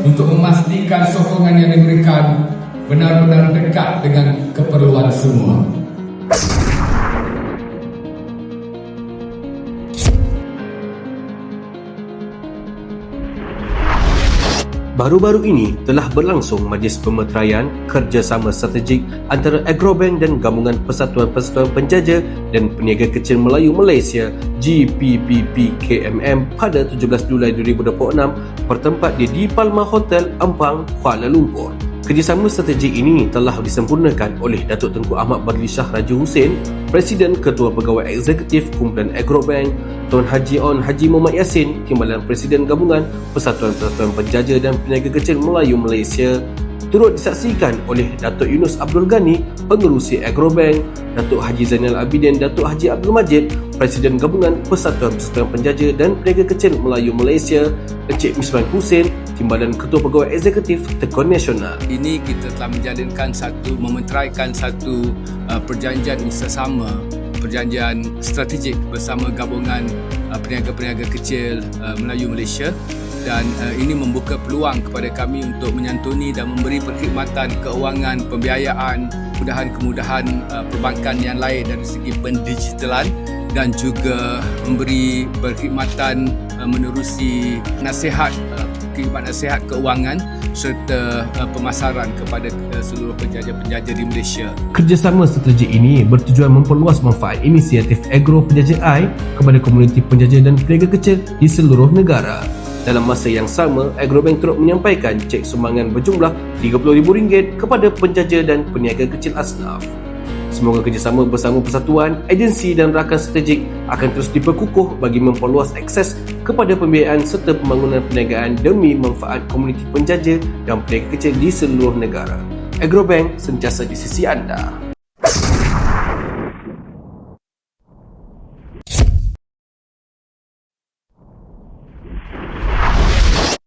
untuk memastikan sokongan yang diberikan benar-benar dekat dengan keperluan semua. Baru-baru ini telah berlangsung Majlis Pemeteraian Kerjasama Strategik antara Agrobank dan Gabungan Persatuan-Persatuan Penjaja dan Peniaga Kecil Melayu Malaysia GPPP-KMM pada 17 Julai 2026 bertempat di Palma Hotel, Ampang, Kuala Lumpur. Kerjasama strategik ini telah disempurnakan oleh Datuk Tengku Ahmad Badli Shah Raja Hussein, Presiden Ketua Pegawai Eksekutif Kumpulan Agrobank, Tuan Haji On Haji Muhammad Yassin, Timbalan Presiden Gabungan Persatuan-Persatuan Penjaja dan Peniaga Kecil Melayu Malaysia, turut disaksikan oleh Datuk Yunus Abdul Ghani, Pengerusi Agrobank, Datuk Haji Zainal Abidin, Datuk Haji Abdul Majid, Presiden Gabungan Persatuan-Persatuan Penjaja dan Peniaga Kecil Melayu Malaysia, Encik Miswan Hussein, Timbalan Ketua Pegawai Eksekutif Tekun Nasional. Ini kita telah memeteraikan satu perjanjian usaha perjanjian strategik bersama gabungan peniaga-peniaga kecil Melayu Malaysia, dan ini membuka peluang kepada kami untuk menyantuni dan memberi perkhidmatan keuangan, pembiayaan, kemudahan perbankan yang lain dari segi pendigitalan, dan juga memberi perkhidmatan menerusi khidmat nasihat keuangan serta pemasaran kepada seluruh penjaja-penjaja di Malaysia. Kerjasama strategik ini bertujuan memperluas manfaat inisiatif Agro Penjaja I kepada komuniti penjaja dan peniaga kecil di seluruh negara. Dalam masa yang sama, Agrobank turut menyampaikan cek sumbangan berjumlah RM30,000 kepada penjaja dan peniaga kecil asnaf. Semoga kerjasama bersama persatuan, agensi dan rakan strategik akan terus diperkukuh bagi memperluas akses kepada pembiayaan serta pembangunan perniagaan demi manfaat komuniti penjaja dan peniaga kecil di seluruh negara. Agrobank sentiasa di sisi anda.